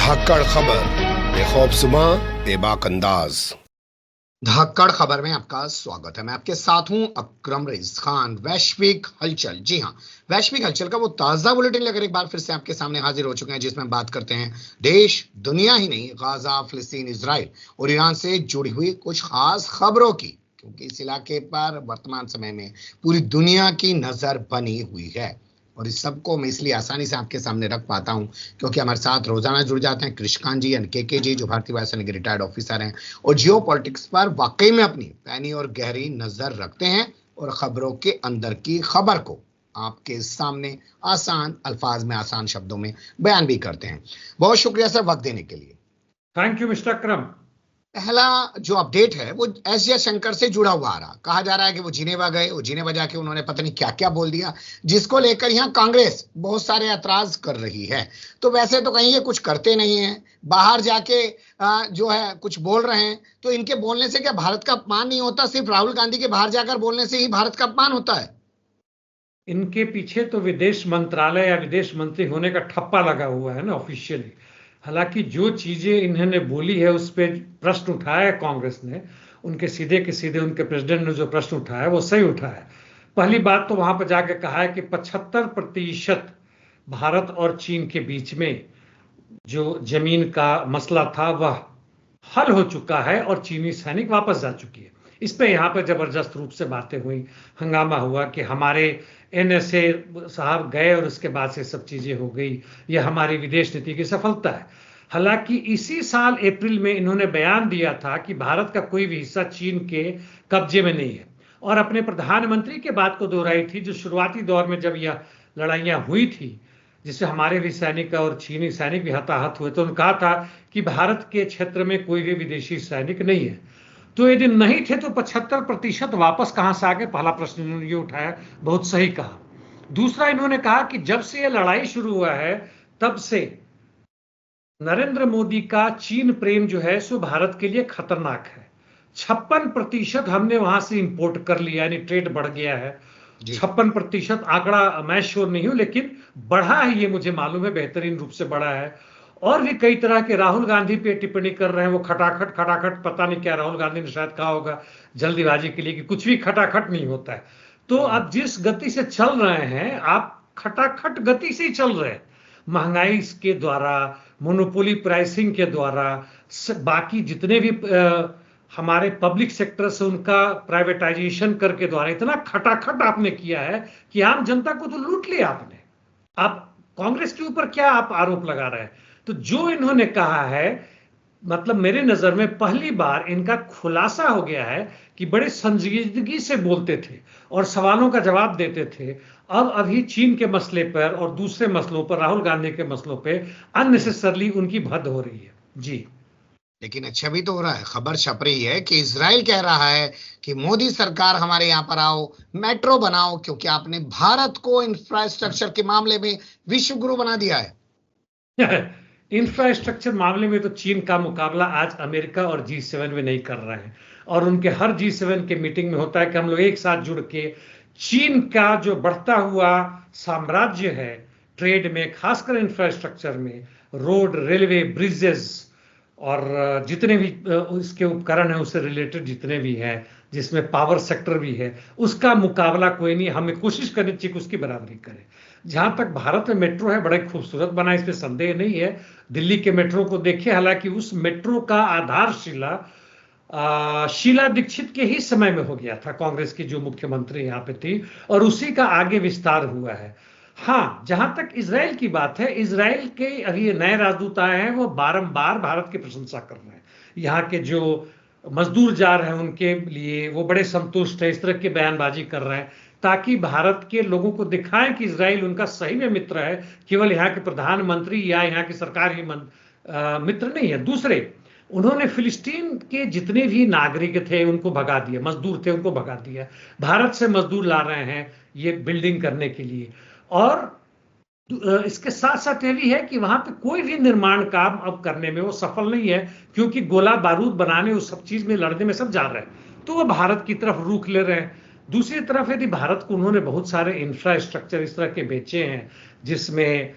धाकड़ खबर, बेखौफजुमा बेबाक अंदाज। धाकड़ खबर में आपका स्वागत है। मैं आपके साथ हूं अकरम रईस खान। वैश्विक हलचल, जी हां, वैश्विक हलचल का वो ताजा बुलेटिन लेकर एक बार फिर से आपके सामने हाजिर हो चुके हैं, जिसमें बात करते हैं देश, दुनिया ही नहीं, गाजा, फिलिस्तीन, इजराइल और ईरान से जुड़ी हुई कुछ खास खबरों की, क्योंकि इस इलाके पर वर्तमान समय में पूरी दुनिया की नजर बनी हुई है। और इस सबको मैं इसलिए आसानी से आपके सामने रख पाता हूं क्योंकि हमारे साथ रोजाना जुड़ जाते हैं कृष्कांत जी, के जी, जो भारतीय वायुसेना के रिटायर्ड ऑफिसर हैं और जियो पॉलिटिक्स पर वाकई में अपनी पैनी और गहरी नजर रखते हैं और खबरों के अंदर की खबर को आपके सामने आसान अल्फाज में, आसान शब्दों में बयान भी करते हैं। बहुत शुक्रिया सर वक्त देने के लिए। थैंक यू मिस्टर अकरम। पहला जो अपडेट है वो एस जयशंकर से जुड़ा हुआ आ रहा, कहा जा रहा है कि वो जिनेवा गए, वो जिनेवा जाके उन्होंने पता नहीं क्या क्या बोल दिया, जिसको लेकर यहाँ कांग्रेस बहुत सारे ऐतराज कर रही है। तो वैसे तो कहीं ये कुछ करते नहीं है, बाहर जाके जो है कुछ बोल रहे हैं, तो इनके बोलने से क्या भारत का अपमान नहीं होता? सिर्फ राहुल गांधी के बाहर जाकर बोलने से ही भारत का अपमान होता है? इनके पीछे तो विदेश मंत्रालय या विदेश मंत्री होने का ठप्पा लगा हुआ है ना ऑफिशियली। हालांकि जो चीजें इन्होंने बोली है उस पर प्रश्न उठाया है कांग्रेस ने, उनके सीधे के सीधे उनके प्रेसिडेंट ने जो प्रश्न उठाया वो सही उठाया। पहली बात तो वहां पर जाके कहा है कि 75% भारत और चीन के बीच में जो जमीन का मसला था वह हल हो चुका है और चीनी सैनिक वापस जा चुकी है। इस पे यहाँ पर जबरदस्त रूप से बातें हुई, हंगामा हुआ कि हमारे एनएसए साहब गए और उसके बाद से सब चीजें हो गई, यह हमारी विदेश नीति की सफलता है। हालांकि इसी साल अप्रैल में इन्होंने बयान दिया था कि भारत का कोई भी हिस्सा चीन के कब्जे में नहीं है, और अपने प्रधानमंत्री के बात को दोहराई थी जो शुरुआती दौर में जब यह लड़ाइयां हुई थी, जिससे हमारे भी सैनिक और चीनी सैनिक भी हताहत हुए, तो उन्होंने कहा था कि भारत के क्षेत्र में कोई भी विदेशी सैनिक नहीं है। तो यदि नहीं थे तो 75% वापस कहां से आ गए? पहला प्रश्न इन्होंने ये उठाया, बहुत सही कहा। दूसरा, इन्होंने कहा कि जब से यह लड़ाई शुरू हुआ है तब से नरेंद्र मोदी का चीन प्रेम जो है सो भारत के लिए खतरनाक है। 56% हमने वहां से इंपोर्ट कर लिया, यानी ट्रेड बढ़ गया है। 56% आंकड़ा मैं श्योर नहीं हूं, लेकिन बढ़ा है ये मुझे मालूम है, बेहतरीन रूप से बढ़ा है। और भी कई तरह के राहुल गांधी पे टिप्पणी कर रहे हैं, वो खटाखट खटाखट, पता नहीं क्या राहुल गांधी ने शायद कहा होगा जल्दीबाजी के लिए कि कुछ भी खटाखट नहीं होता है। तो अब जिस गति से चल रहे हैं आप, खटाखट गति से ही चल रहे हैं, महंगाई के द्वारा, मोनोपोली प्राइसिंग के द्वारा, बाकी जितने भी हमारे पब्लिक सेक्टर से उनका प्राइवेटाइजेशन करके द्वारा इतना खटाखट आपने किया है कि आम जनता को तो लूट लिया आपने। आप कांग्रेस के ऊपर क्या आप आरोप लगा रहे हैं? तो जो इन्होंने कहा है, मतलब मेरे नजर में पहली बार इनका खुलासा हो गया है कि बड़े संजीदगी से बोलते थे और सवालों का जवाब देते थे। अब अभी चीन के मसले पर और दूसरे मसलों पर, राहुल गांधी के मसलों पर अननेसेसरली उनकी भद हो रही है। जी, लेकिन अच्छा भी तो हो रहा है, खबर छप रही है कि इजराइल कह रहा है कि मोदी सरकार हमारे यहाँ पर आओ, मेट्रो बनाओ, क्योंकि आपने भारत को इंफ्रास्ट्रक्चर के मामले में विश्व गुरु बना दिया है। इंफ्रास्ट्रक्चर मामले में तो चीन का मुकाबला आज अमेरिका और G7 में नहीं कर रहे हैं, और उनके हर G7 के मीटिंग में होता है कि हम लोग एक साथ जुड़ के चीन का जो बढ़ता हुआ साम्राज्य है ट्रेड में, खासकर इंफ्रास्ट्रक्चर में, रोड, रेलवे, ब्रिजेस और जितने भी इसके उपकरण है उससे रिलेटेड जितने भी हैं, जिसमें पावर सेक्टर भी है, उसका मुकाबला कोई नहीं, हमें कोशिश करनी चाहिए कि उसकी बराबरी करें। जहां तक भारत में मेट्रो है, बड़े खूबसूरत बना, इसमें संदेह नहीं है। दिल्ली के मेट्रो को देखिए, हालांकि उस मेट्रो का आधारशिला शीला दीक्षित के ही समय में हो गया था, कांग्रेस की जो मुख्यमंत्री यहाँ पे थी, और उसी का आगे विस्तार हुआ है। हाँ, जहां तक इजराइल की बात है, इजराइल के अभी नए राजदूत आए हैं, वो बारंबार भारत की प्रशंसा कर रहे हैं। यहाँ के जो मजदूर जा रहे हैं उनके लिए वो बड़े संतुष्ट है, इस तरह की बयानबाजी कर रहे हैं ताकि भारत के लोगों को दिखाएं कि इजराइल उनका सही में मित्र है, केवल यहाँ के प्रधानमंत्री या यहाँ की सरकार ही मित्र नहीं है। दूसरे, उन्होंने फिलिस्तीन के जितने भी नागरिक थे उनको भगा दिया, मजदूर थे उनको भगा दिया। भारत से मजदूर ला रहे हैं ये बिल्डिंग करने के लिए। और इसके साथ साथ यह भी है कि वहां पे कोई भी निर्माण काम अब करने में वो सफल नहीं है, क्योंकि गोला बारूद बनाने, उस सब चीज में लड़ने में सब जा रहे हैं, तो वो भारत की तरफ रुख ले रहे हैं। दूसरी तरफ यदि भारत को उन्होंने बहुत सारे इंफ्रास्ट्रक्चर इस तरह के बेचे हैं जिसमें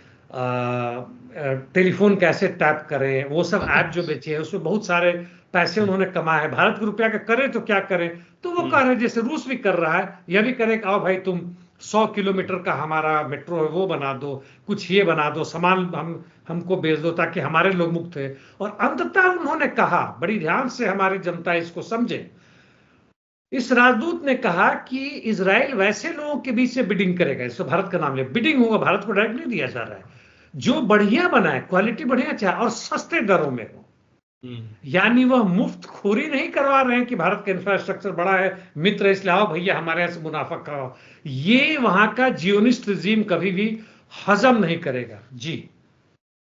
टेलीफोन कैसे टैप करें, वो सब ऐप जो बेचे हैं उसमें बहुत सारे पैसे उन्होंने कमाए हैं। भारत के रुपया का करें तो क्या करें, तो वो कह रहे हैं जैसे रूस भी कर रहा है, यह भी करे कि आओ भाई तुम 100 किलोमीटर का हमारा मेट्रो है वो बना दो, कुछ ये बना दो, सामान हमको बेच दो ताकि हमारे लोग मुक्त है। और अंततः उन्होंने कहा, बड़ी ध्यान से हमारी जनता इसको समझे, इस राजदूत ने कहा कि इजराइल वैसे लोगों के बीच से बिडिंग करेगा, इसको भारत का नाम ले, बिडिंग होगा, भारत को डायरेक्ट नहीं दिया जा रहा है, जो बढ़िया बनाए, क्वालिटी बढ़िया चाहे और सस्ते दरों में हो। यानी वह मुफ्त खोरी नहीं करवा रहे हैं कि भारत का इंफ्रास्ट्रक्चर बड़ा है, मित्र है, इसलिए आओ भैया हमारे यहां से मुनाफा कराओ। ये वहां का जियोनिस्ट रिजीम कभी भी हजम नहीं करेगा। जी,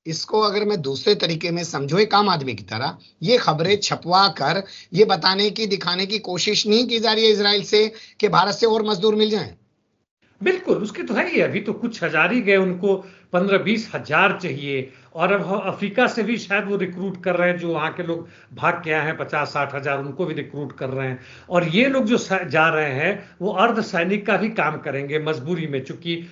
इसको अगर मैं दूसरे तरीके में समझो, एक आम आदमी की तरह, ये खबरें छपवा कर ये बताने की, दिखाने की कोशिश नहीं की जा रही है इजराइल से कि भारत से और मजदूर मिल जाएं। बिल्कुल, उसकी तो है ही, अभी तो कुछ हजार ही गए, उनको 15-20 हजार चाहिए। और अब अफ्रीका से भी शायद वो रिक्रूट कर रहे हैं, जो वहां के लोग भाग के आए हैं 50-60 हजार, उनको भी रिक्रूट कर रहे हैं। और ये लोग जो जा रहे हैं वो अर्ध सैनिक का भी काम करेंगे मजबूरी में, चूंकि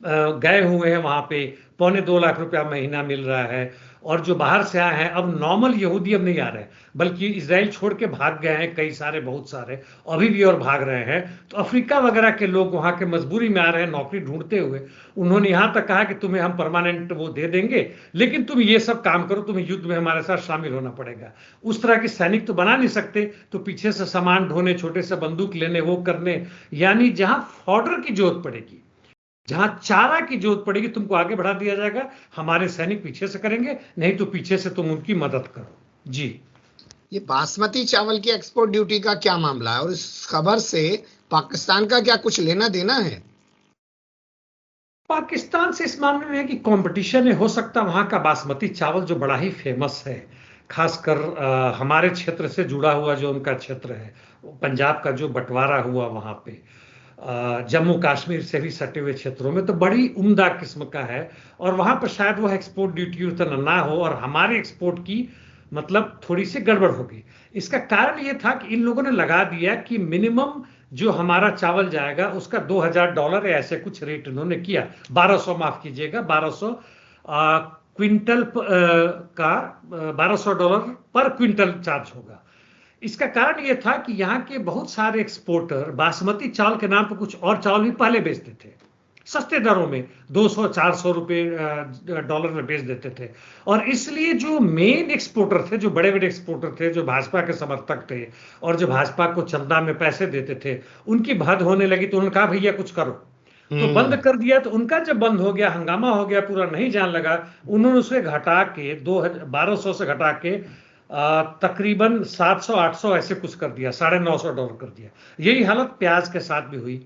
गए हुए हैं वहां पे, 2.25 लाख रुपया महीना मिल रहा है। और जो बाहर से आए हैं, अब नॉर्मल यहूदी अब नहीं आ रहे हैं, बल्कि इजराइल छोड़ के भाग गए हैं कई सारे, बहुत सारे अभी भी और भाग रहे हैं। तो अफ्रीका वगैरह के लोग वहां के मजबूरी में आ रहे हैं नौकरी ढूंढते हुए। उन्होंने यहां तक कहा कि तुम्हें हम परमानेंट वो दे देंगे, लेकिन तुम ये सब काम करो, तुम्हें युद्ध में हमारे साथ शामिल होना पड़ेगा। उस तरह के सैनिक तो बना नहीं सकते, तो पीछे से सामान ढोने, छोटे से बंदूक लेने, वो करने, यानी जहां फॉर्डर की जरूरत पड़ेगी, जहां चारा की जरूरत पड़ेगी, तुमको आगे बढ़ा दिया जाएगा, हमारे सैनिक पीछे से करेंगे, नहीं तो पीछे से तुम उनकी मदद करो। जी, ये बासमती चावल की एक्सपोर्ट ड्यूटी का क्या मामला है, और इस खबर से पाकिस्तान का क्या कुछ लेना देना है? पाकिस्तान से इस मामले में है कि कंपटीशन है, हो सकता वहां का बासमती चावल जो बड़ा ही फेमस है, खासकर हमारे क्षेत्र से जुड़ा हुआ जो उनका क्षेत्र है, पंजाब का जो बंटवारा हुआ वहां पे, जम्मू कश्मीर से भी सटे हुए क्षेत्रों में, तो बड़ी उम्दा किस्म का है। और वहां पर शायद वो एक्सपोर्ट ड्यूटी उतना ना हो, और हमारे एक्सपोर्ट की मतलब थोड़ी सी गड़बड़ होगी। इसका कारण ये था कि इन लोगों ने लगा दिया कि मिनिमम जो हमारा चावल जाएगा उसका $2,000 या ऐसे कुछ रेट उन्होंने किया, 1200, माफ कीजिएगा, 1200 क्विंटल का $1200 पर क्विंटल चार्ज होगा। इसका कारण यह था कि यहाँ के बहुत सारे एक्सपोर्टर बासमती चावल के नाम पर कुछ और चावल भी पहले बेचते थे सस्ते दरों में, 200-400 $400 में बेच देते थे। और इसलिए जो मेन एक्सपोर्टर थे, जो बड़े बड़े एक्सपोर्टर थे, जो भाजपा के समर्थक थे और जो भाजपा को चंदा में पैसे देते थे, उनकी भद होने लगी। तो उन्होंने कहा भैया कुछ करो, तो बंद कर दिया। तो उनका जब बंद हो गया, हंगामा हो गया, पूरा नहीं जान लगा, उन्होंने उसे घटा के 1200 से घटा के तकरीबन 700-800 ऐसे कुछ कर दिया, $950 कर दिया। यही हालत प्याज के साथ भी हुई।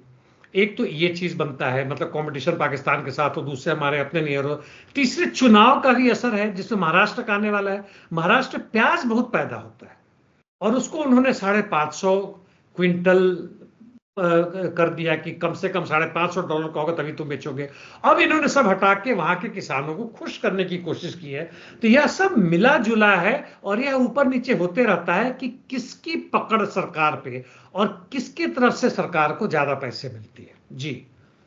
एक तो ये चीज बनता है, मतलब कंपटीशन पाकिस्तान के साथ हो, दूसरे हमारे अपने नियर हो, तीसरे चुनाव का भी असर है, जिसमें महाराष्ट्र का आने वाला है। महाराष्ट्र प्याज बहुत पैदा होता है और उसको उन्होंने 550 क्विंटल कर दिया कि कम से कम $550 का होगा तभी तुम बेचोगे। अब इन्होंने सब हटा के वहां के किसानों को खुश करने की कोशिश की है। तो यह सब मिला जुला है और यह ऊपर नीचे होते रहता है कि किसकी पकड़ सरकार पे और किसकी तरफ से सरकार को ज्यादा पैसे मिलती है। जी,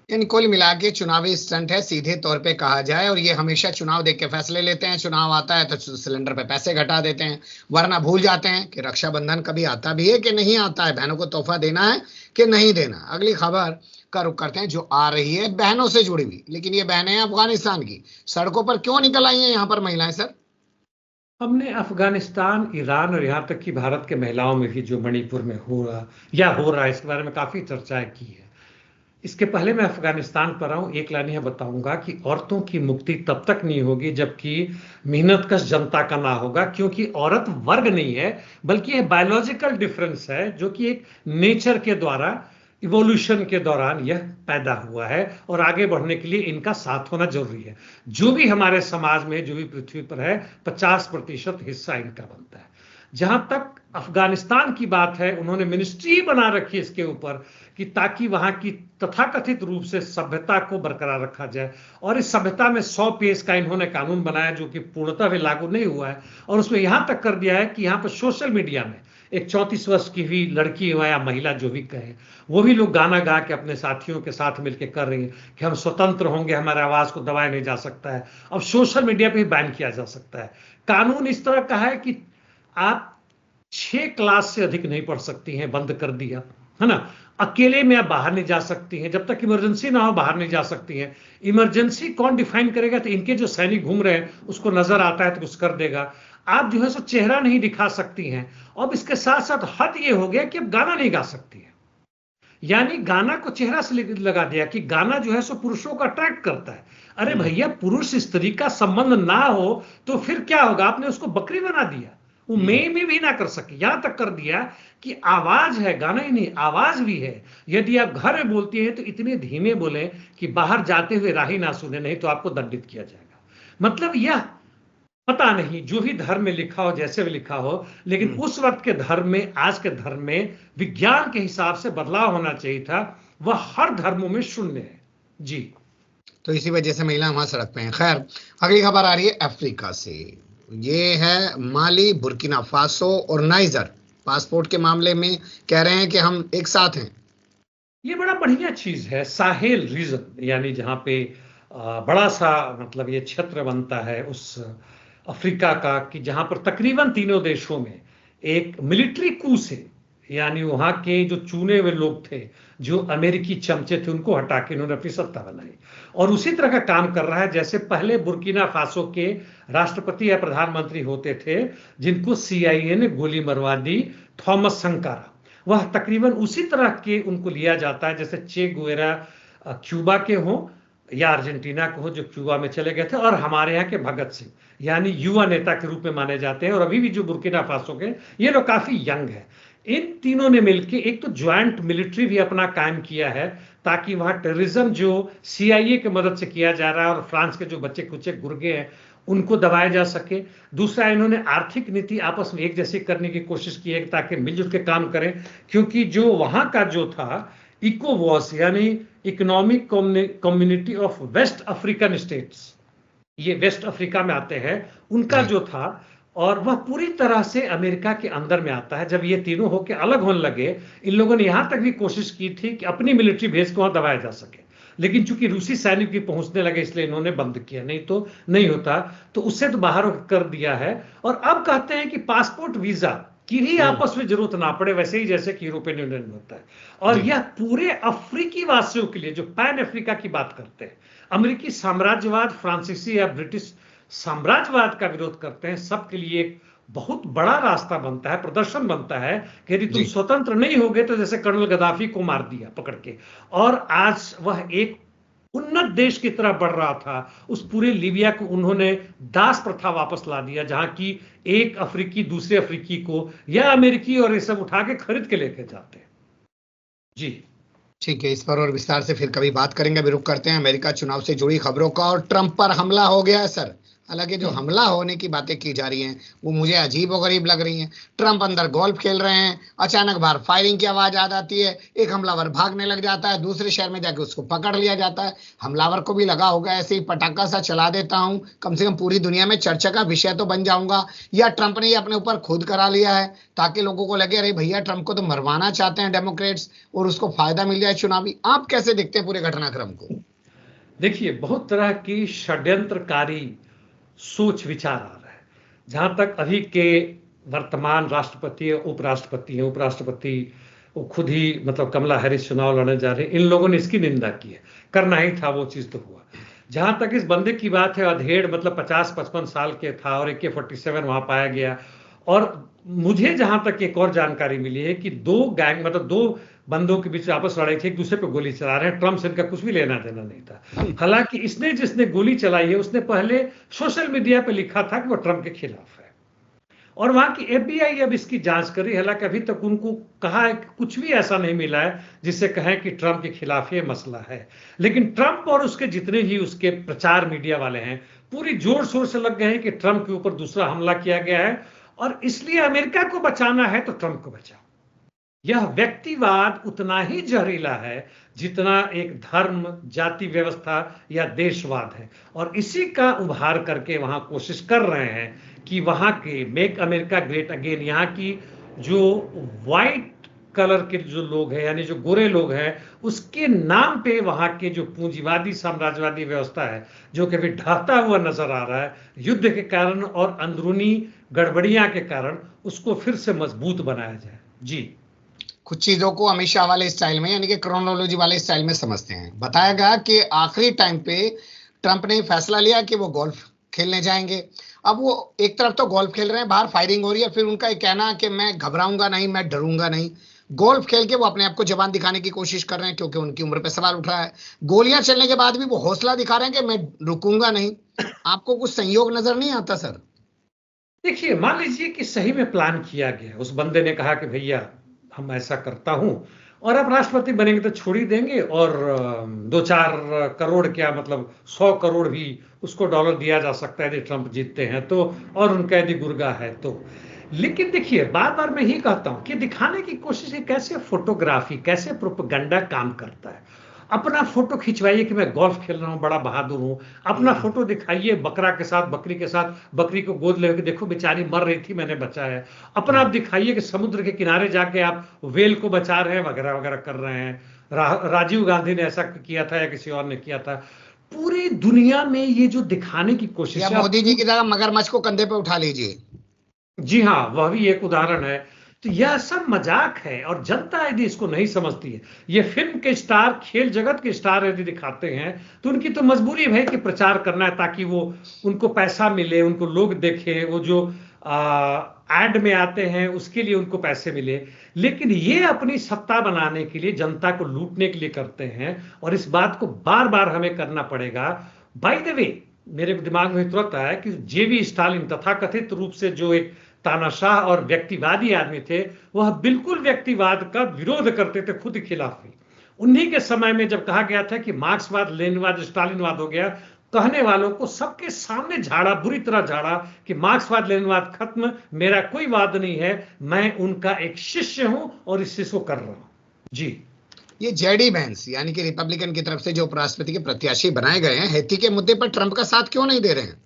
इन कुल मिला के चुनावी स्टंट है, सीधे तौर पे कहा जाए, और ये हमेशा चुनाव देख के फैसले लेते हैं। चुनाव आता है तो सिलेंडर पे पैसे घटा देते हैं, वरना भूल जाते हैं कि रक्षाबंधन कभी आता भी है कि नहीं आता है, बहनों को तोहफा देना है कि नहीं देना। अगली खबर का रुख करते हैं जो आ रही है बहनों से जुड़ी हुई, लेकिन ये बहनें हैं अफगानिस्तान की। सड़कों पर क्यों निकल आई हैं यहाँ पर महिलाएं सर? हमने अफगानिस्तान, ईरान और यहाँ तक कि भारत के महिलाओं में भी जो मणिपुर में हो रहा है, इसके बारे में काफी चर्चाएं की है। इसके पहले मैं अफगानिस्तान पर आऊं, एक लाइन यह बताऊंगा कि औरतों की मुक्ति तब तक नहीं होगी जबकि मेहनतकश जनता का ना होगा, क्योंकि औरत वर्ग नहीं है, बल्कि यह बायोलॉजिकल डिफरेंस है जो कि एक नेचर के द्वारा, इवोल्यूशन के दौरान यह पैदा हुआ है और आगे बढ़ने के लिए इनका साथ होना जरूरी है। जो भी हमारे समाज में, जो भी पृथ्वी पर है, 50% हिस्सा इनका बनता है। जहां तक अफगानिस्तान की बात है, उन्होंने मिनिस्ट्री बना रखी है इसके ऊपर कि ताकि वहां की तथाकथित रूप से सभ्यता को बरकरार रखा जाए। और इस सभ्यता में 100 पेज का इन्होंने कानून बनाया जो कि पूर्णतः भी लागू नहीं हुआ है। और उसमें यहां तक कर दिया है कि यहां पर सोशल मीडिया में एक 34 वर्ष की भी लड़की हो या महिला जो भी कहे, वो भी लोग गाना गा के अपने साथियों के साथ मिलकर कर रही है कि हम स्वतंत्र होंगे, हमारे आवाज को दबाया नहीं जा सकता है। अब सोशल मीडिया पे भी बैन किया जा सकता है। कानून इस तरह का है कि आप 6 क्लास से अधिक नहीं पढ़ सकती हैं, बंद कर दिया है ना। अकेले में आप बाहर नहीं जा सकती हैं, जब तक इमरजेंसी ना हो बाहर नहीं जा सकती हैं। इमरजेंसी कौन डिफाइन करेगा? तो इनके जो सैनिक घूम रहे हैं उसको नजर आता है तो कुछ कर देगा। आप जो है सो चेहरा नहीं दिखा सकती हैं। अब इसके साथ साथ हद ये हो गया कि अब गाना नहीं गा सकती है, यानी गाना को चेहरा से लगा दिया कि गाना जो है सो पुरुषों को अट्रैक्ट करता है। अरे भैया, पुरुष स्त्री का संबंध ना हो तो फिर क्या होगा? आपने उसको बकरी बना दिया, वो में भी ना कर सके। यहां तक कर दिया कि आवाज है, गाना ही नहीं आवाज भी है। यदि आप घर में बोलती हैं तो इतने धीमे बोले कि बाहर जाते हुए राही ना सुने, नहीं तो आपको दंडित किया जाएगा। मतलब यह पता नहीं जो भी धर्म में लिखा हो, जैसे भी लिखा हो, लेकिन उस वक्त के धर्म में, आज के धर्म में विज्ञान के हिसाब से बदलाव होना चाहिए था, वह हर धर्मों में शून्य है जी। तो इसी वजह से महिला वहां सड़क पे हैं। खैर, अगली खबर आ रही है अफ्रीका से। ये है माली, बुर्किना फासो और नाइजर पासपोर्ट के मामले में कह रहे हैं कि हम एक साथ हैं। ये बड़ा बढ़िया चीज है। साहेल रीजन, यानी जहां पे बड़ा सा मतलब ये क्षेत्र बनता है उस अफ्रीका का, कि जहां पर तकरीबन तीनों देशों में एक मिलिट्री कू से, यानी वहां के जो चुने हुए लोग थे, जो अमेरिकी चमचे थे, उनको हटा के इन्होंने अपनी सत्ता बनाई। और उसी तरह का काम कर रहा है जैसे पहले बुर्किना फासो के राष्ट्रपति या प्रधानमंत्री होते थे जिनको CIA ने गोली मरवा दी, थॉमस संकारा। वह तकरीबन उसी तरह के उनको लिया जाता है जैसे चे गुवेरा क्यूबा के हों या अर्जेंटीना के हो जो क्यूबा में चले गए थे, और हमारे यहाँ के भगत सिंह यानी युवा नेता के रूप में माने जाते हैं। और अभी भी जो बुर्किना फासो के ये लोग काफी यंग है। इन तीनों ने मिलकर एक तो ज्वाइंट मिलिट्री भी अपना कायम किया है ताकि वहां टेररिज्म जो CIA की मदद से किया जा रहा है और फ्रांस के जो बच्चे कुचे गुर्गे हैं उनको दबाया जा सके। दूसरा, इन्होंने आर्थिक नीति आपस में एक जैसी करने की कोशिश की है ताकि मिलजुल के काम करें, क्योंकि जो वहां का जो था इकोवॉस यानी Economic Community of West African States, ये वेस्ट अफ्रीका में आते हैं, उनका जो था, और वह पूरी तरह से अमेरिका के अंदर में आता है। जब ये तीनों होकर अलग होने लगे, इन लोगों ने यहां तक भी कोशिश की थी कि अपनी मिलिट्री भेज के वहां दबाया जा सके, लेकिन चूंकि रूसी सैनिक भी पहुंचने लगे इसलिए इन्होंने बंद किया, नहीं तो नहीं होता। तो उससे तो बाहर कर दिया है। और अब कहते हैं कि पासपोर्ट वीजा की भी आपस में जरूरत ना पड़े, वैसे ही जैसे कि यूरोपियन यूनियन में होता है। और यह पूरे अफ्रीकी वासियों के लिए जो पैन अफ्रीका की बात करते हैं, अमेरिकी साम्राज्यवाद, फ्रांसीसी या ब्रिटिश साम्राज्यवाद का विरोध करते हैं, सबके लिए एक बहुत बड़ा रास्ता बनता है, प्रदर्शन बनता है कि यदि तुम स्वतंत्र नहीं होगे तो जैसे कर्नल गद्दाफी को मार दिया पकड़ के, और आज वह एक उन्नत देश की तरह बढ़ रहा था। उस पूरे लीबिया को उन्होंने दास प्रथा वापस ला दिया, जहां की एक अफ्रीकी दूसरे अफ्रीकी को या अमेरिकी और ये सब उठा के खरीद के लेके जाते हैं जी। ठीक है, इस पर और विस्तार से फिर कभी बात करेंगे। अभी रुक करते हैं अमेरिका चुनाव से जुड़ी खबरों का। और ट्रंप पर हमला हो गया है सर। हालांकि जो हमला होने की बातें की जा रही हैं वो मुझे अजीब और गरीब लग रही हैं। ट्रंप अंदर गोल्फ खेल रहे हैं, अचानक बाहर फायरिंग की आवाज आ जाती है, एक हमलावर भागने लग जाता है, दूसरे शहर में जाके उसको पकड़ लिया जाता है। हमलावर को भी लगा होगा ऐसे ही पटाखा सा चला देता हूं, कम से कम पूरी दुनिया में चर्चा का विषय तो बन जाऊंगा। या ट्रंप ने ये अपने ऊपर खुद करा लिया है ताकि लोगों को लगे अरे भैया ट्रंप को तो मरवाना चाहते हैं डेमोक्रेट्स और उसको फायदा मिल जाए चुनावी। आप कैसे देखते हैं पूरे घटनाक्रम को? देखिए, बहुत तरह की षड्यंत्रकारी सोच विचार आ रहा है। जहां तक अभी के वर्तमान राष्ट्रपति उपराष्ट्रपति हैं, उपराष्ट्रपति वो खुद ही मतलब कमला हैरिस चुनाव लड़ने जा रहे हैं, इन लोगों ने इसकी निंदा की है। करना ही था, वो चीज तो हुआ। जहां तक इस बंदे की बात है, अधेड़ मतलब 50-55 साल के था और AK-47 वहां पाया गया। और मुझे जहां तक एक और जानकारी मिली है कि दो गैंग मतलब दो बंदों के बीच आपस लड़ाई थी, एक दूसरे पे गोली चला रहे हैं। ट्रंप से इनका कुछ भी लेना देना नहीं था। हालांकि इसने जिसने गोली चलाई है उसने पहले सोशल मीडिया पे लिखा था कि वो ट्रंप के खिलाफ है, और वहां की FBI अब इसकी जांच कर रही है। हालांकि अभी तक उनको कहा है कि कुछ भी ऐसा नहीं मिला है जिससे कहें कि ट्रंप के खिलाफ ये मसला है। लेकिन ट्रंप और उसके जितने भी उसके प्रचार मीडिया वाले हैं पूरी जोर शोर से लग गए हैं कि ट्रंप के ऊपर दूसरा हमला किया गया है और इसलिए अमेरिका को बचाना है तो ट्रंप को बचाओ। यह व्यक्तिवाद उतना ही जहरीला है जितना एक धर्म, जाति व्यवस्था या देशवाद है। और इसी का उभार करके वहां कोशिश कर रहे हैं कि वहां के मेक अमेरिका ग्रेट अगेन, यहाँ की जो व्हाइट कलर के जो लोग हैं, यानी जो गोरे लोग हैं, उसके नाम पे वहां के जो पूंजीवादी साम्राज्यवादी व्यवस्था है, जो कि अभी ढहता हुआ नजर आ रहा है युद्ध के कारण और अंदरूनी गड़बड़ियां के कारण, उसको फिर से मजबूत बनाया जाए। जी, कुछ चीजों को अमित शाह वाले स्टाइल में, यानी कि क्रोनोलॉजी वाले स्टाइल में समझते हैं। बताया गया कि आखिरी टाइम पे ट्रंप ने फैसला लिया कि वो गोल्फ खेलने जाएंगे। अब वो एक तरफ तो गोल्फ खेल रहे हैं, बाहर फायरिंग हो रही है, फिर उनका एक कहना कि मैं घबराऊंगा नहीं, मैं डरूंगा नहीं। गोल्फ खेल के वो अपने आप को जवान दिखाने की कोशिश कर रहे हैं, क्योंकि उनकी उम्र पे सवाल उठ रहा है। गोलियां चलने के बाद भी वो हौसला दिखा रहे हैं कि मैं रुकूंगा नहीं। आपको कुछ संयोग नजर नहीं आता सर? देखिए, मान लीजिए कि सही में प्लान किया गया, उस बंदे ने कहा कि भैया हम ऐसा करता हूं और अब राष्ट्रपति बनेंगे तो छोड़ ही देंगे, और 2-4 करोड़ क्या, मतलब 100 करोड़ भी उसको डॉलर दिया जा सकता है यदि ट्रंप जीतते हैं तो, और उनका यदि गुर्गा है तो। लेकिन देखिए, बार बार मैं ही कहता हूं कि दिखाने की कोशिश है कैसे फोटोग्राफी, कैसे प्रोपेगेंडा काम करता है। अपना फोटो खिंचवाइए कि मैं गोल्फ खेल रहा हूं, बड़ा बहादुर हूं। अपना फोटो दिखाइए बकरा के साथ, बकरी के साथ, बकरी को गोद लेके देखो बेचारी मर रही थी, मैंने बचाया। अपना आप दिखाइए कि समुद्र के किनारे जाके आप वेल को बचा रहे हैं, वगैरह वगैरह कर रहे हैं। राजीव गांधी ने ऐसा किया था या किसी और ने किया था। पूरी दुनिया में ये जो दिखाने की कोशिश या है, मोदी जी की तरह मगरमच्छ को कंधे पे उठा लीजिए। जी हाँ, वह भी एक उदाहरण है। तो यह सब मजाक है, और जनता यदि इसको नहीं समझती है, ये फिल्म के स्टार, खेल जगत के स्टार यदि दिखाते हैं, तो उनकी तो मजबूरी है कि प्रचार करना है ताकि वो, उनको पैसा मिले, उनको लोग देखें, वो जो एड में आते हैं उसके लिए उनको पैसे मिले। लेकिन ये अपनी सत्ता बनाने के लिए, जनता को लूटने के लिए करते हैं, और इस बात को बार बार हमें करना पड़ेगा। बाय द वे, मेरे दिमाग में तुरंत आया कि जेवी स्टालिन तथाकथित रूप से जो एक तानाशाह और व्यक्तिवादी आदमी थे, वह बिल्कुल व्यक्तिवाद का विरोध करते थे, खुद खिलाफ भी। उन्हीं के समय में जब कहा गया था कि मार्क्सवाद लेनिनवाद स्टालिनवाद हो गया, कहने वालों को सबके सामने झाड़ा, बुरी तरह झाड़ा कि मार्क्सवाद लेनिनवाद खत्म, मेरा कोई वाद नहीं है, मैं उनका एक शिष्य हूं और इस चीज को कर रहा हूं। जी, ये जेडी वेंस, यानी कि रिपब्लिकन की तरफ से जो उपराष्ट्रपति के प्रत्याशी बनाए गए हैं, हैती के मुद्दे पर ट्रंप का साथ क्यों नहीं दे रहे हैं?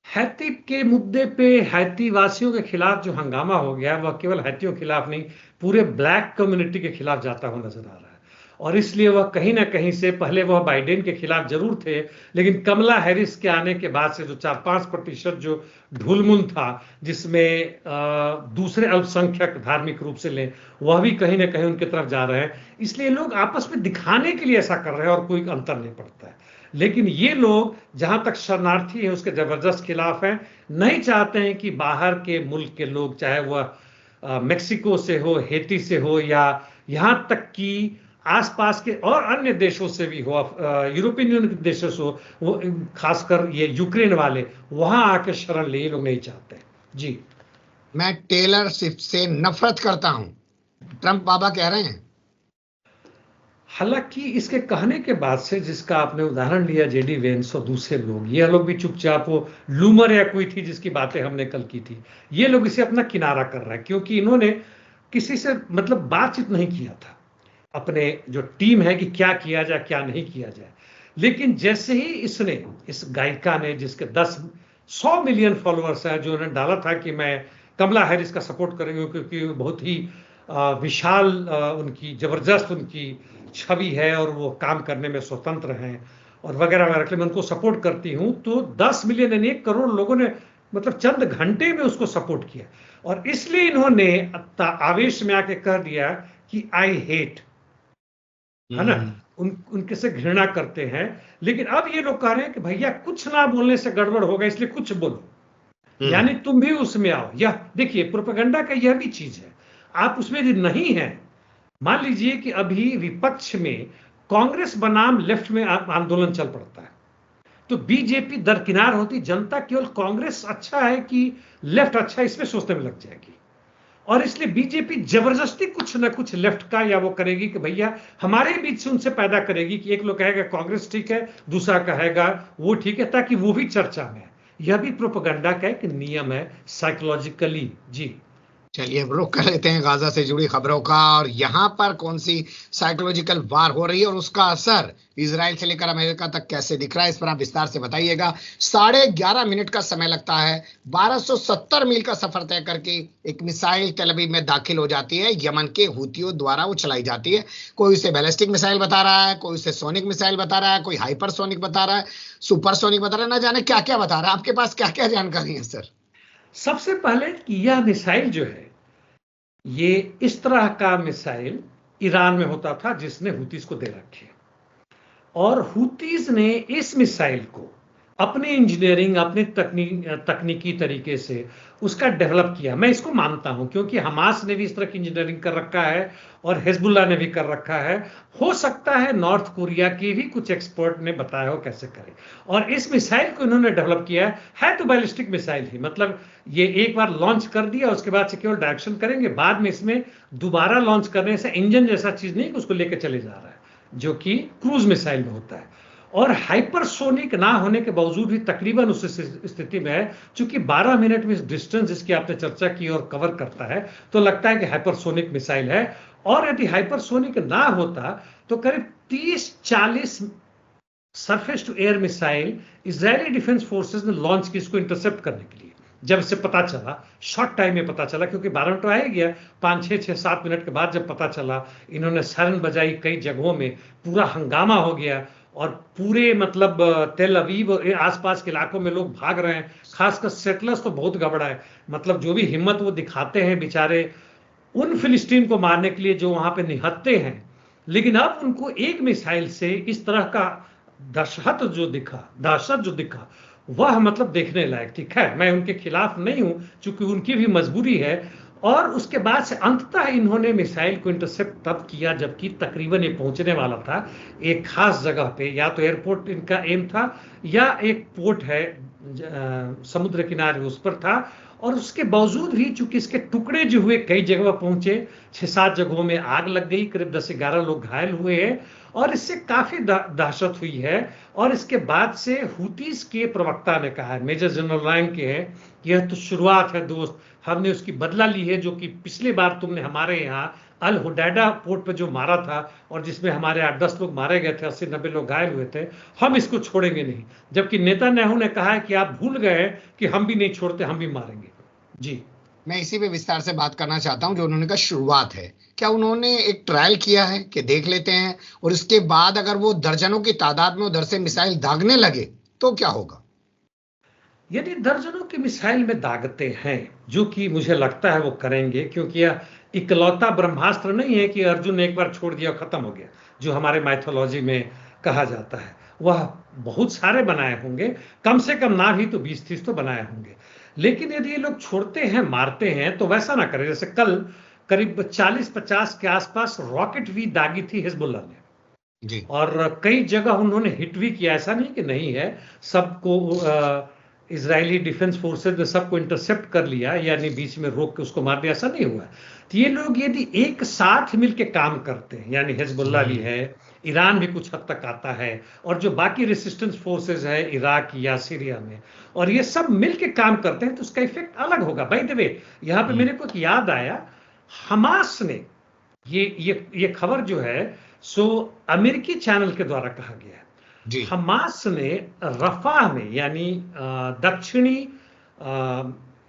हैती के मुद्दे पे हैती वासियों के खिलाफ जो हंगामा हो गया, वह केवल हैतियों के खिलाफ नहीं, पूरे ब्लैक कम्युनिटी के खिलाफ जाता हुआ नजर आ रहा है। और इसलिए वह कहीं ना कहीं से, पहले वह बाइडेन के खिलाफ जरूर थे, लेकिन कमला हैरिस के आने के बाद से जो 4-5% जो ढुलमुल था, जिसमें दूसरे अल्पसंख्यक धार्मिक रूप से लें, वह भी कहीं ना कहीं उनकी तरफ जा रहे हैं। इसलिए लोग आपस में दिखाने के लिए ऐसा कर रहे हैं और कोई अंतर नहीं पड़ता है। लेकिन ये लोग जहां तक शरणार्थी है उसके जबरदस्त खिलाफ हैं, नहीं चाहते हैं कि बाहर के मुल्क के लोग, चाहे वह मेक्सिको से हो, हेती से हो, या यहां तक कि आसपास के और अन्य देशों से भी हो, यूरोपियन यूनियन के देशों से हो, वो खासकर ये यूक्रेन वाले वहां आके शरण ले, ये लोग नहीं चाहते। जी, मैं टेलर स्विफ्ट से नफरत करता हूं, ट्रंप बाबा कह रहे हैं। हालांकि इसके कहने के बाद से, जिसका आपने उदाहरण लिया जेडी वेंस और दूसरे लोग, ये लोग भी चुपचाप, वो लूमर या कोई थी जिसकी बातें हमने कल की थी, ये लोग इसे अपना किनारा कर रहे हैं, क्योंकि इन्होंने किसी से मतलब बातचीत नहीं किया था, अपने जो टीम है कि क्या किया जाए क्या नहीं किया जाए। लेकिन जैसे ही इसने, इस गायिका ने, जिसके 100 मिलियन फॉलोअर्स हैं, जो उन्होंने डाला था कि मैं कमला हैरिस का सपोर्ट करेंगे क्योंकि बहुत ही विशाल, उनकी जबरदस्त उनकी छवि है और वो काम करने में स्वतंत्र हैं और वगैरह वगैरह, मैं उनको सपोर्ट करती हूं, तो 10 मिलियन यानी 1 करोड़ लोगों ने मतलब चंद घंटे में उसको सपोर्ट किया। और इसलिए इन्होंने आवेश में आके कह दिया कि आई हेट, है ना, उनके से घृणा करते हैं। लेकिन अब ये लोग कह रहे हैं कि भैया कुछ ना बोलने से गड़बड़ होगा, इसलिए कुछ बोलो, यानी तुम भी उसमें आओ। यह देखिए, प्रोपेगेंडा का यह भी चीज है, आप उसमें यदि नहीं है, मान लीजिए कि अभी विपक्ष में कांग्रेस बनाम लेफ्ट में आंदोलन चल पड़ता है, तो बीजेपी दरकिनार होती, जनता केवल कांग्रेस अच्छा है कि लेफ्ट अच्छा है इसमें सोचने में लग जाएगी। और इसलिए बीजेपी जबरदस्ती कुछ ना कुछ लेफ्ट का या वो करेगी कि भैया हमारे बीच से उनसे पैदा करेगी कि एक लोग कहेगा कांग्रेस ठीक है, दूसरा कहेगा वो ठीक है, ताकि वो भी चर्चा में है। यह भी प्रोपेगेंडा का एक नियम है साइकोलॉजिकली। जी चलिए अब रुक कर लेते हैं गाजा से जुड़ी खबरों का, और यहाँ पर कौन सी साइकोलॉजिकल वार हो रही है और उसका असर इजराइल से लेकर अमेरिका तक कैसे दिख रहा है, इस पर आप विस्तार से बताइएगा। 11:30 का समय लगता है। 1270 मील का सफर तय करके एक मिसाइल तेल अवीव में दाखिल हो जाती है। यमन के हूतियों द्वारा वो चलाई जाती है। कोई उसे बैलिस्टिक मिसाइल बता रहा है, कोई उसे सोनिक मिसाइल बता रहा है, कोई हाइपरसोनिक बता रहा है, सुपरसोनिक बता रहा है, ना जाने क्या क्या बता रहा है। आपके पास क्या क्या जानकारी है सर? सबसे पहले कि यह मिसाइल जो है, ये इस तरह का मिसाइल ईरान में होता था जिसने हुतीज को दे रखे, और हुतीज ने इस मिसाइल को अपने इंजीनियरिंग, अपने तकनीकी तरीके से उसका डेवलप किया। मैं इसको मानता हूं क्योंकि हमास ने भी इस तरह की इंजीनियरिंग कर रखा है और हिजबुल्लाह ने भी कर रखा है। हो सकता है नॉर्थ कोरिया के भी कुछ एक्सपर्ट ने बताया हो कैसे करें। और इस मिसाइल को इन्होंने डेवलप किया है तो बैलिस्टिक मिसाइल ही, मतलब ये एक बार लॉन्च कर दिया, उसके बाद से केवल डायरेक्शन करेंगे, बाद में इसमें दोबारा लॉन्च करने से इंजन जैसा चीज नहीं कि उसको लेकर चले जा रहा है, जो कि क्रूज मिसाइल में होता है। और हाइपरसोनिक ना होने के बावजूद भी तकरीबन उस स्थिति में है, चूंकि 12 मिनट में डिस्टेंस जिसकी आपने चर्चा की और कवर करता है, तो लगता है कि हाइपरसोनिक मिसाइल है। और यदि हाइपरसोनिक ना होता तो करीब 30-40 surface to air missile Israeli defence forces ने लॉन्च की इसको इंटरसेप्ट करने के लिए। जब से पता चला, शॉर्ट टाइम में पता चला, क्योंकि 12 मिनट तो आ ही गया, 5-6-7 मिनट के बाद जब पता चला, इन्होंने सायरन बजाई, कई जगहों में पूरा हंगामा हो गया और पूरे मतलब तेल अवीव और आसपास के इलाकों में लोग भाग रहे हैं। खासकर सेटलर्स तो बहुत गबड़ा है, मतलब जो भी हिम्मत वो दिखाते हैं बेचारे उन फिलिस्तीन को मारने के लिए जो वहां पे निहत्ते हैं। लेकिन अब उनको एक मिसाइल से इस तरह का दहशत जो दिखा वह मतलब देखने लायक। ठीक है, मैं उनके खिलाफ नहीं हूं, चूंकि उनकी भी मजबूरी है। और उसके बाद से अंततः इन्होंने मिसाइल को इंटरसेप्ट तब किया जबकि तकरीबन ये पहुंचने वाला था एक खास जगह पे, या तो एयरपोर्ट इनका एम था या एक पोर्ट है समुद्र किनारे, उस पर था। और उसके बावजूद भी चूंकि इसके टुकड़े जो हुए कई जगह पहुंचे, 6-7 जगहों में आग लग गई, करीब 10-11 लोग घायल हुए हैं और इससे काफी दहशत हुई है। और इसके बाद से हुतीज के प्रवक्ता ने कहा है, मेजर जनरल रायन के है, यह तो शुरुआत है दोस्त, हमने उसकी बदला ली है, जो कि पिछली बार तुमने हमारे यहाँ अल हुदैदा पोर्ट पे जो मारा था और जिसमें हमारे 8-10 लोग मारे गए थे, 80-90 लोग घायल हुए थे, हम इसको छोड़ेंगे नहीं। जबकि नेतन्याहू ने कहा है कि आप भूल गए कि हम भी नहीं छोड़ते, हम भी मारेंगे। जी मैं इसी पे विस्तार से बात करना चाहता हूं, जो उन्होंने कहा शुरुआत है। क्या उन्होंने एक ट्रायल किया है कि देख लेते हैं, और इसके बाद अगर वो दर्जनों की तादाद में उधर से मिसाइल दागने लगे तो क्या होगा? यदि दर्जनों की मिसाइल में दागते हैं, जो कि मुझे लगता है वो करेंगे, क्योंकि यह इकलौता ब्रह्मास्त्र नहीं है कि अर्जुन ने एक बार छोड़ दिया और खत्म हो गया, जो हमारे माइथोलॉजी में कहा जाता है। वह बहुत सारे बनाए होंगे, कम से कम ना भी तो 20-30 तो बनाए होंगे। लेकिन यदि ये लोग छोड़ते हैं, मारते हैं, तो वैसा ना करें जैसे कल करीब 40-50 के आसपास रॉकेट भी दागी थी हिजबुल्लाह ने जी। और कई जगह उन्होंने हिट भी किया, ऐसा नहीं कि नहीं है। सबको इजरायली डिफेंस फोर्सेज ने सबको इंटरसेप्ट कर लिया, यानी बीच में रोक के उसको मार दिया, ऐसा नहीं हुआ। तो ये लोग यदि एक साथ मिलकर काम करते हैं, यानी हिजबुल्लाह भी है, ईरान भी कुछ हद तक आता है, और जो बाकी रेसिस्टेंस फोर्सेज है इराक या सीरिया में, और ये सब मिलकर काम करते हैं, तो उसका इफेक्ट अलग होगा। बाय द वे, यहाँ पे मेरे को याद आया, हमास ने ये खबर जो है सो अमेरिकी चैनल के द्वारा कहा गया है। हमास ने रफाह में, यानी दक्षिणी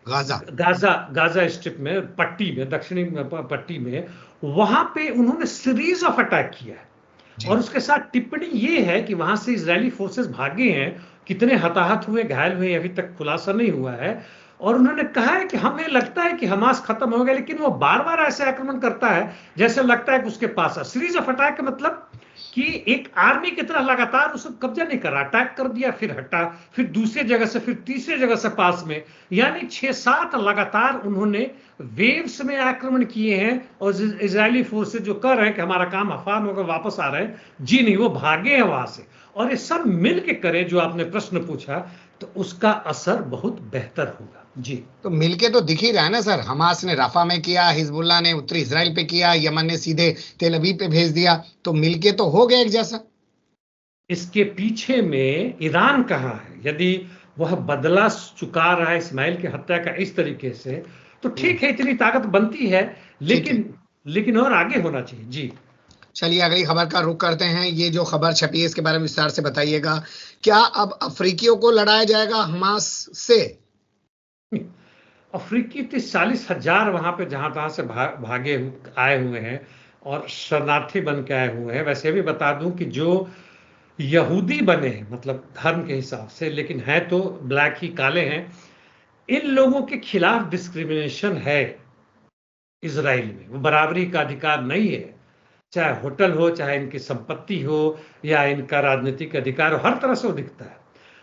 गाजा स्ट्रिप में, पट्टी में, दक्षिणी पट्टी में, वहां पे उन्होंने सीरीज ऑफ अटैक किया है। और उसके साथ टिप्पणी ये है कि वहां से इजरायली फोर्सेस भागे हैं, कितने हताहत हुए, घायल हुए, अभी तक खुलासा नहीं हुआ है। और उन्होंने कहा है कि हमें लगता है कि हमास खत्म हो गया, लेकिन वो बार बार ऐसे आक्रमण करता है जैसे लगता है कि उसके पास है। सीरीज ऑफ अटैक का मतलब कि एक आर्मी की तरह लगातार उसको कब्जा नहीं कर रहा, अटैक कर दिया, फिर हटा, फिर दूसरी जगह से, फिर तीसरी जगह से पास में, यानी 6-7 लगातार उन्होंने वेव्स में आक्रमण किए हैं। और इजरायली फोर्सेज जो कर रहे हैं कि हमारा काम आसान होगा, वापस आ रहे हैं, जी नहीं, वो भागे हैं वहां से। और ये सब मिल के करें, जो आपने प्रश्न पूछा, तो उसका असर बहुत बेहतर होगा। जी, तो मिलके तो दिख ही रहा है ना सर, हमास ने राफा में किया, हिजबुल्लाह ने उत्तरी इजराइल पे किया, यमन ने सीधे तेल अवीव पे भेज दिया, तो मिलके तो हो गया एक जैसा। इसके पीछे में ईरान कहाँ है? यदि वह बदला चुका रहा है इस्माइल की हत्या का इस तरीके से, तो ठीक है, इतनी ताकत बनती है, लेकिन और आगे होना चाहिए। जी चलिए अगली खबर का रुख करते हैं। ये जो खबर छपी है इसके बारे में विस्तार से बताइएगा। क्या अब अफ्रीकियों को लड़ाया जाएगा हमास से? अफ्रीकी 40,000 वहां पे जहां तहां से भागे आए हुए हैं और शरणार्थी बन के आए हुए हैं। वैसे भी बता दूं कि जो यहूदी बने हैं, मतलब धर्म के हिसाब से, लेकिन हैं तो ब्लैक ही, काले हैं, इन लोगों के खिलाफ डिस्क्रिमिनेशन है इजराइल में। वो बराबरी का अधिकार नहीं है, चाहे होटल हो, चाहे इनकी संपत्ति हो, या इनका राजनीतिक अधिकार हो, हर तरह से वो दिखता है।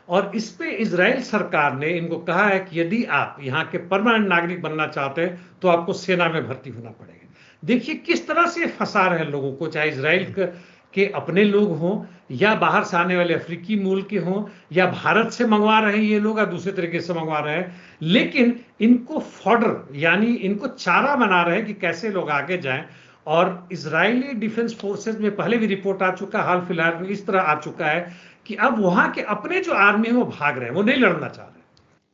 और इस पे इजराइल सरकार ने इनको कहा है कि यदि आप यहाँ के परमानेंट नागरिक बनना चाहते हैं तो आपको सेना में भर्ती होना पड़ेगा। देखिए किस तरह से फंसा रहे हैं लोगों को, चाहे इजराइल के अपने लोग हों, या बाहर से आने वाले अफ्रीकी मूल के हों, या भारत से मंगवा रहे हैं ये लोग, या दूसरे तरीके से मंगवा रहे हैं, लेकिन इनको फॉडर यानी इनको चारा बना रहे हैं कि कैसे लोग आगे जाएं। और इजरायली डिफेंस फोर्सेस में पहले भी रिपोर्ट आ चुका, हाल फिलहाल में इस तरह आ चुका है कि अब वहां के अपने जो आर्मी है वो भाग रहे हैं, वो नहीं लड़ना चाह रहे।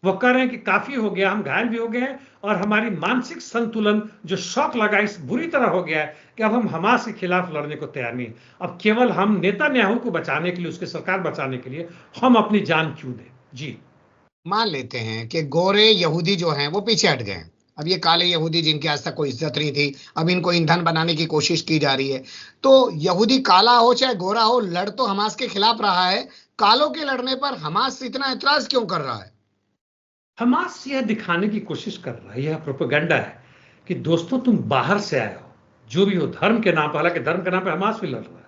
वो कह रहे हैं कि काफी हो गया, हम घायल भी हो गए हैं और हमारी मानसिक संतुलन जो शॉक लगा इस बुरी तरह हो गया है कि अब हम हमास के खिलाफ लड़ने को तैयार नहीं। अब केवल हम नेतन्याहू को बचाने के लिए, उसकी सरकार बचाने के लिए हम अपनी जान क्यों दें। जी मान लेते हैं कि गोरे यहूदी जो हैं वो पीछे हट गए हैं, अब ये काले यहूदी जिनकी आज तक कोई इज्जत नहीं थी, अब इनको ईंधन बनाने की कोशिश की जा रही है। तो यहूदी काला हो चाहे गोरा हो, लड़ तो हमास के खिलाफ रहा है। कालों के लड़ने पर हमास इतना एतराज क्यों कर रहा है? हमास यह दिखाने की कोशिश कर रहा है, यह प्रोपेगेंडा है कि दोस्तों तुम बाहर से आए हो, जो भी हो, धर्म के नाम पर, हालांकि धर्म के नाम पर हमास भी लड़ रहा है,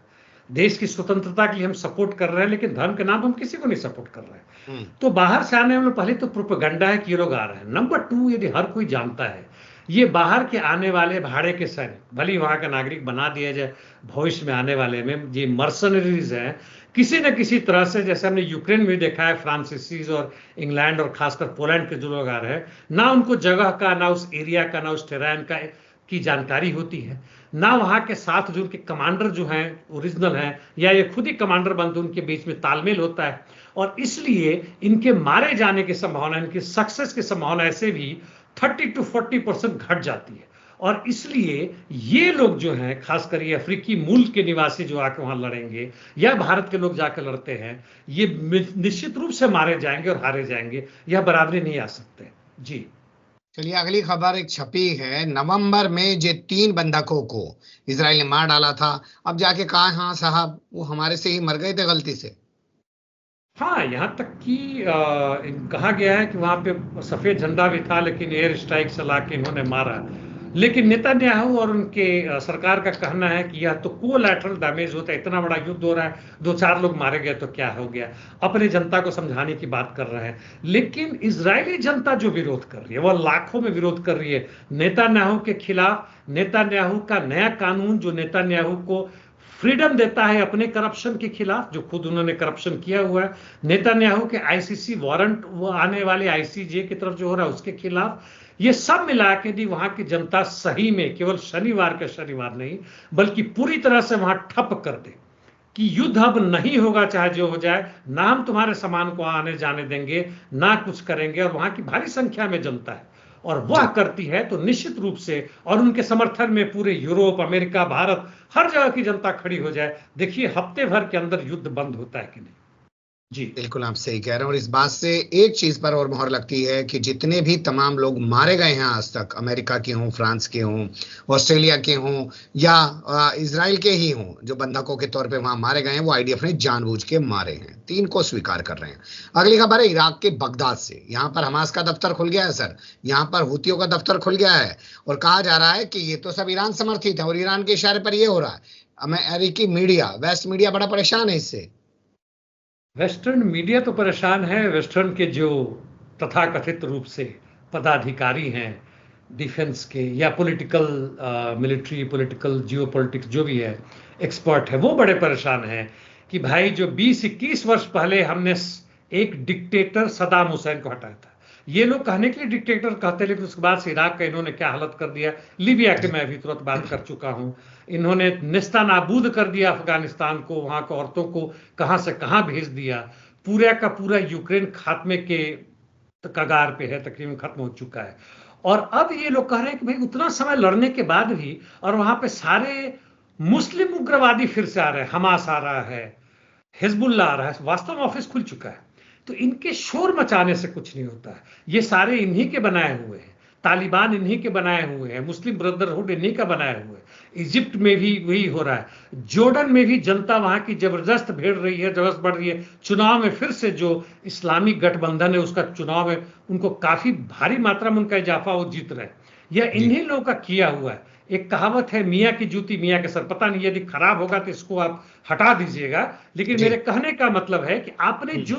देश की स्वतंत्रता के लिए हम सपोर्ट कर रहे हैं, लेकिन धर्म के नाम पर हम किसी को नहीं सपोर्ट कर रहे हैं। तो बाहर से आने वाले, पहले तो प्रोपेगेंडा है कि ये लोग आ रहे हैं। नंबर 2, यदि हर कोई जानता है ये बाहर के आने वाले भाड़े के सैनिक, भले वहां का नागरिक बना दिया जाए भविष्य में आने वाले में, ये मर्सनरीज हैं किसी न किसी तरह से, जैसे हमने यूक्रेन में देखा है, फ्रांसीसीज और इंग्लैंड और खासकर पोलैंड के जो लोग आ रहे हैं, ना उनको जगह का, ना उस एरिया का, ना उस टेरान का की जानकारी होती है, ना वहां के साथ जो उनके कमांडर जो हैं ओरिजिनल हैं, या ये खुद ही कमांडर बनते, उनके बीच में तालमेल होता है। और इसलिए इनके मारे जाने की संभावना, इनकी सक्सेस की संभावना ऐसे भी 30 to 40% घट जाती है। और इसलिए ये लोग जो हैं, खासकर ये अफ्रीकी मूल के निवासी जो आके वहां लड़ेंगे, या भारत के लोग जाकर लड़ते हैं, ये निश्चित रूप से मारे जाएंगे और हारे जाएंगे, यह बराबरी नहीं आ सकते। जी चलिए अगली खबर एक छपी है। नवंबर में जे 3 बंधकों को इजराइल ने मार डाला था, अब जाके कहा हाँ साहब वो हमारे से ही मर गए थे गलती से। हाँ, यहाँ तक कि कहा गया है कि वहां पे सफेद झंडा भी था, लेकिन एयर स्ट्राइक चला के इन्होंने मारा। लेकिन नेतन्याहू और उनके सरकार का कहना है कि यह तो कोलैटरल डैमेज होता है, इतना बड़ा युद्ध हो रहा है, 2-4 लोग मारे गए तो क्या हो गया, अपनी जनता को समझाने की बात कर रहे हैं। लेकिन इजरायली जनता जो विरोध कर रही है, वह लाखों में विरोध कर रही है नेतन्याहू के खिलाफ। नेतन्याहू का नया कानून जो नेतन्याहू को फ्रीडम देता है अपने करप्शन के खिलाफ, जो खुद उन्होंने करप्शन किया हुआ है, नेतन्याहू के आईसीसी वारंट, वो आने वाले आईसीजे की तरफ जो हो रहा है उसके खिलाफ, ये सब मिला के दी वहां की जनता सही में केवल शनिवार के शनिवार नहीं, बल्कि पूरी तरह से वहां ठप कर दे कि युद्ध अब नहीं होगा, चाहे जो हो जाए, ना हम तुम्हारे सामान को आने जाने देंगे, ना कुछ करेंगे। और वहां की भारी संख्या में जनता है और वह करती है तो निश्चित रूप से, और उनके समर्थन में पूरे यूरोप, अमेरिका, भारत, हर जगह की जनता खड़ी हो जाए, देखिए हफ्ते भर के अंदर युद्ध बंद होता है कि नहीं। जी बिल्कुल आप सही कह रहे हैं। और इस बात से एक चीज पर और मोहर लगती है कि जितने भी तमाम लोग मारे गए हैं आज तक, अमेरिका के हों, फ्रांस के हों, ऑस्ट्रेलिया के हों, या इजराइल के ही हों, जो बंधकों के तौर पे वहां मारे गए हैं, वो आईडीएफ ने जानबूझ के मारे हैं। 3 को स्वीकार कर रहे हैं। अगली खबर है इराक के बगदाद से। यहाँ पर हमास का दफ्तर खुल गया है सर, यहाँ पर हुतियों का दफ्तर खुल गया है, और कहा जा रहा है कि ये तो सब ईरान समर्थित है और ईरान के इशारे पर ये हो रहा है। अमेरिकी मीडिया, वेस्ट मीडिया बड़ा परेशान है इससे। वेस्टर्न मीडिया तो परेशान है। वेस्टर्न के जो तथाकथित रूप से पदाधिकारी हैं डिफेंस के, या पॉलिटिकल, मिलिट्री, पॉलिटिकल, जियोपॉलिटिक्स जो भी है, एक्सपर्ट है, वो बड़े परेशान हैं कि भाई जो 20-21 वर्ष पहले हमने एक डिक्टेटर सदाम हुसैन को हटाया था, ये लोग कहने के लिए डिक्टेटर कहते हैं, लेकिन उसके बाद से इराक का इन्होंने क्या हालत कर दिया, लीबिया के मैं अभी तुरंत बात कर चुका हूं, इन्होंने निस्तानाबूद कर दिया अफगानिस्तान को, वहां के औरतों को कहां से कहां भेज दिया। पूरा का पूरा यूक्रेन खात्मे के कगार पे है, तकरीबन खत्म हो चुका है। और अब ये लोग कह रहे हैं कि भाई उतना समय लड़ने के बाद भी, और वहां पे सारे मुस्लिम उग्रवादी फिर से आ रहे हैं, हमास आ रहा है, हिजबुल्लाह आ रहा है, वास्तव में ऑफिस खुल चुका है। तो इनके शोर मचाने से कुछ नहीं होता है। ये सारे इन्हीं के बनाए हुए हैं, तालिबान इन्हीं के बनाए हुए हैं, मुस्लिम ब्रदरहुड इन्हीं का बनाए हुए हैं। इजिप्ट में भी वही हो रहा है, जॉर्डन में भी जनता वहां की जबरदस्त भिड़ रही है, जबरदस्त बढ़ रही है। चुनाव में फिर से जो इस्लामिक गठबंधन है उसका चुनाव में उनको काफी भारी मात्रा में उनका इजाफा, वो जीत रहे हैं। यह इन्हीं लोगों का किया हुआ है। एक कहावत है, मियाँ की जूती मियाँ के सर। पता नहीं, यदि खराब होगा तो इसको आप हटा दीजिएगा, लेकिन मेरे कहने का मतलब है कि आपने जो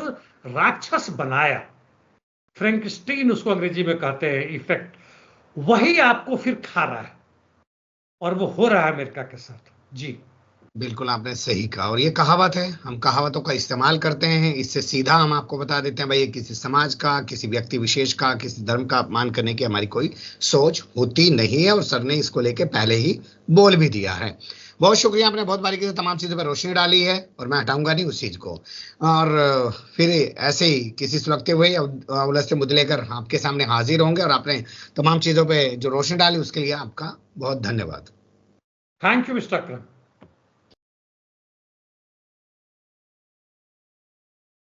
राक्षस बनाया, फ्रैंकस्टीन उसको अंग्रेजी में कहते हैं, इफेक्ट, वही आपको फिर खा रहा है, और वो हो रहा है अमेरिका के साथ। जी बिल्कुल आपने सही कहा। और ये कहावत है, हम कहावतों का इस्तेमाल करते हैं, इससे सीधा हम आपको बता देते हैं भाई ये किसी समाज का, किसी व्यक्ति विशेष का, किसी धर्म का अपमान करने की हमारी कोई सोच होती नहीं है। और सर ने इसको लेके पहले ही बोल भी दिया है। बहुत शुक्रिया, आपने बहुत बारीकी से तमाम चीज़ों पर रोशनी डाली है, और मैं हटाऊंगा नहीं उस चीज़ को। और फिर ऐसे ही किसी सुलगते हुए या उलझते मुद्दे लेकर आपके सामने हाजिर होंगे। और आपने तमाम चीज़ों पर जो रोशनी डाली उसके लिए आपका बहुत धन्यवाद। Thank you mister Akram.